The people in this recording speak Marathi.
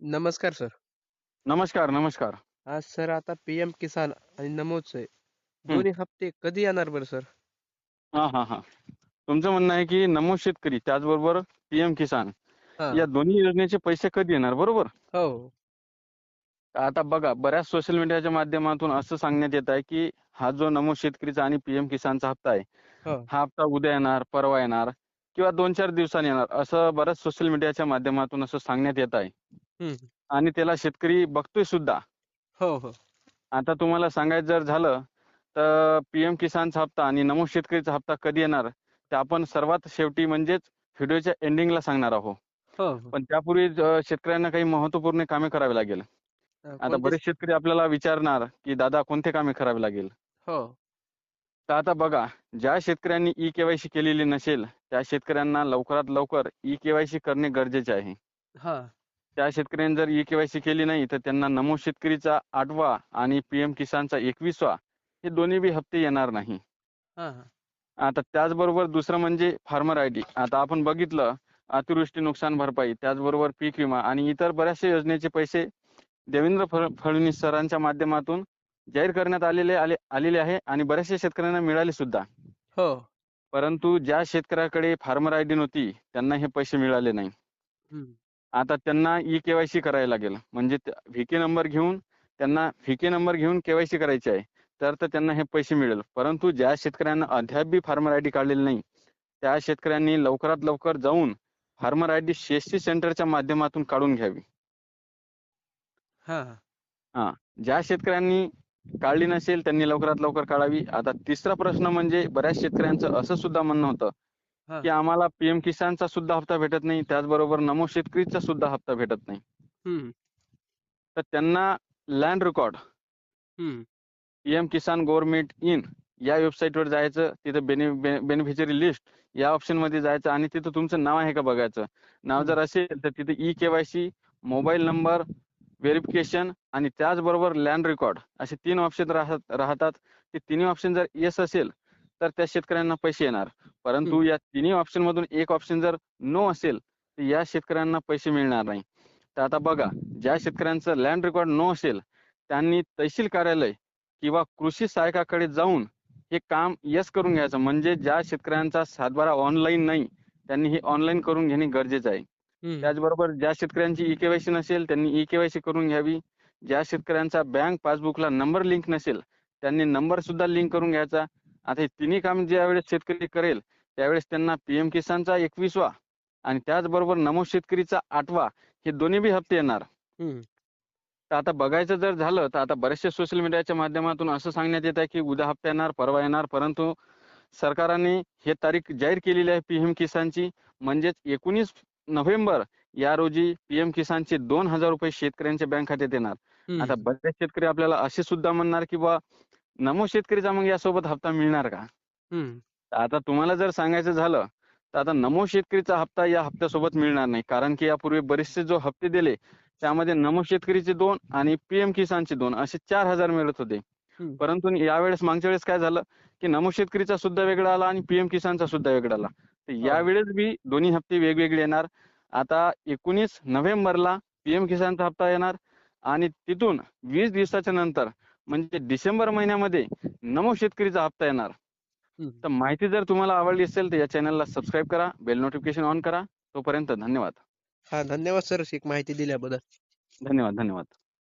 नमस्कार सर. नमस्कार, नमस्कार. आज सर आता पी-एम किसान आणि नमोचे हं. दोन्ही हप्ते कधी येणार बरं सर? हां, हां, हां. तुमचं म्हणणं आहे की नमो शेतकरी त्याचबरोबर पीएम किसान हां. या दोन्ही योजनेचे पैसे कधी येणार, बरोबर? हो. आता बघा बऱ्याच सोशल मीडियाच्या माध्यमातून असं सांगण्यात येत आहे की हा जो नमो शेतकरीचा आणि पीएम किसानचा हप्ता आहे, हो. हा हप्ता उद्या येणार, परवा येणार किंवा 2-4 दिवसांनी येणार, असं बऱ्याच सोशल मीडियाच्या माध्यमातून असं सांगण्यात येत आहे हं. आणि त्याला शेतकरी बघतोय सुद्धा. हो, हो. आता तुम्हाला सांगायचं जर झालं, तर पीएम किसानचा हप्ता आणि नमो शेतकरीचा हप्ता कधी येणार, ते आपण सर्वात शेवटी म्हणजेच व्हिडिओच्या एंडिंगला सांगणार आहोत. हो, हो. पण त्यापूर्वी शेतकऱ्यांना काही महत्त्वपूर्ण कामे करावी लागेल. आता कोणते बरेच शेतकरी आपल्याला विचारणार, की दादा कोणते कामे करावी लागेल? हो. तर आता बघा, ज्या शेतकऱ्यांनी ई-के-वाय-सी केलेली नसेल, त्या शेतकऱ्यांना लवकरात लवकर ई-के-वाय-सी करणे गरजेचे आहे. हां. त्या शेतकऱ्यांनी जर ई-के-वाय-सी केली नाही, तर त्यांना नमो शेतकरीचा 8वा आणि पीएम किसानचा 21वा हे दोन्ही बी हप्ते येणार नाही. हां, हां. आता त्याचबरोबर दुसरं म्हणजे फार्मर आयडी. आता आपण बघितलं अतिवृष्टी नुकसान भरपाई, त्याचबरोबर पीक विमा आणि इतर बऱ्याचशा योजनेचे पैसे देवेंद्र फडणवीस सरांच्या माध्यमातून जाहीर करण्यात आलेले आहे आणि बऱ्याचशा शेतकऱ्यांना मिळाले सुद्धा. हो. परंतु ज्या शेतकऱ्याकडे फार्मर आयडी नव्हती, त्यांना हे पैसे मिळाले नाही. हं. आता त्यांना ई-के-वाय-सी करायला लागेल. म्हणजे व्हीके नंबर घेऊन त्यांना व्हीके नंबर घेऊन के-वाय-सी करायची आहे. तर त्यांना हे पैसे मिळेल. परंतु ज्या शेतकऱ्यांना अद्याप बी फार्मर आयडी काढलेली नाही, त्या शेतकऱ्यांनी लवकरात लवकर जाऊन फार्मर आयडी सीएससी सेंटरच्या माध्यमातून काढून घ्यावी. हां, हां. हां. ज्या शेतकऱ्यांनी काढली नसेल त्यांनी लवकरात लवकर काढावी. आता तिसरा प्रश्न म्हणजे बऱ्याच शेतकऱ्यांचं असं सुद्धा म्हणणं होतं, हां. की आम्हाला पीएम किसानचा सुद्धा हप्ता भेटत नाही, त्याचबरोबर नमो शेतकरीचा सुद्धा हप्ता भेटत नाही. हं. तर त्यांना लँड रेकॉर्ड, हं. पीएम किसान गव्हर्नमेंट इन या वेबसाईटवर जायचं. तिथं बेनिफिशियरी लिस्ट या ऑप्शनमध्ये जायचं आणि तिथं तुमचं नाव आहे का बघायचं. नाव हं. जर असेल तर तिथे ई-के-वाय-सी, मोबाईल नंबर, व्हेरिफिकेशन आणि त्याचबरोबर लँड रेकॉर्ड असे 3 ऑप्शन राहतात. ते तिन्ही ऑप्शन जर येस असेल, तर त्या शेतकऱ्यांना पैसे येणार. परंतु हं. या तिन्ही ऑप्शनमधून एक ऑप्शन जर नो असेल, तर या शेतकऱ्यांना पैसे मिळणार नाही. तर आता बघा, ज्या शेतकऱ्यांचं लँड रेकॉर्ड नो असेल, त्यांनी तहसील कार्यालय किंवा कृषी सहाय्यकाकडे जाऊन हे काम येस करून घ्यायचं. म्हणजे ज्या शेतकऱ्यांचा सातबारा ऑनलाईन नाही, त्यांनी हे ऑनलाईन करून घेणे गरजेचं आहे. हं. त्याचबरोबर ज्या शेतकऱ्यांची ई-के-वाय-सी नसेल, त्यांनी ई-के-वाय-सी करून घ्यावी. ज्या शेतकऱ्यांचा बँक पासबुकला नंबर लिंक नसेल, त्यांनी नंबर सुद्धा लिंक करून घ्यायचा. आता हे तिन्ही काम ज्यावेळेस शेतकरी करेल, त्यावेळेस त्यांना पीएम किसानचा 21वा आणि त्याचबरोबर नमो शेतकरीचा 8वा हे दोन्ही बी हप्ते येणार. हं. तर आता बघायचं जर झालं, तर आता बऱ्याचशा सोशल मीडियाच्या माध्यमातून असं सांगण्यात येत आहे, की उद्या हप्ता येणार, परवा येणार. परंतु सरकारने हे तारीख जाहीर केलेली आहे पीएम किसानची. म्हणजेच 19 नोव्हेंबर या रोजी पीएम किसानचे ₹2,000 शेतकऱ्यांच्या बँक खात्यात येणार. आता हं. बरेच शेतकरी आपल्याला असे सुद्धा म्हणणार, की बा नमो शेतकरीचा मग यासोबत हप्ता मिळणार का? हं. तर आता तुम्हाला जर सांगायचं झालं, तर आता नमो शेतकरीचा हप्ता या हप्त्यासोबत मिळणार नाही. कारण की यापूर्वी बरेचसे जो हप्ते दिले, त्यामध्ये नमो शेतकरीचे 2 आणि पीएम किसानचे 2 असे 4,000 मिळत होते. हं. परंतु यावेळेस मागच्या वेळेस काय झालं, की नमो शेतकरीचा सुद्धा वेगळा आला आणि पीएम किसानचा सुद्धा वेगळा आला. तर हो. यावेळेस बी दोन्ही हप्ते वेगवेगळे येणार. आता 19 नोव्हेंबरला पीएम किसानचा हप्ता येणार आणि तिथून 20 दिवसाच्या नंतर म्हणजे डिसेंबर महिन्यामध्ये नमो शेतकरीचा हप्ता येणार. हं. तर माहिती जर तुम्हाला आवडली असेल तर या चॅनलला सबस्क्राईब करा, बेल नोटिफिकेशन ऑन करा. तोपर्यंत धन्यवाद. हां, धन्यवाद सर ही माहिती दिल्याबद्दल. धन्यवाद.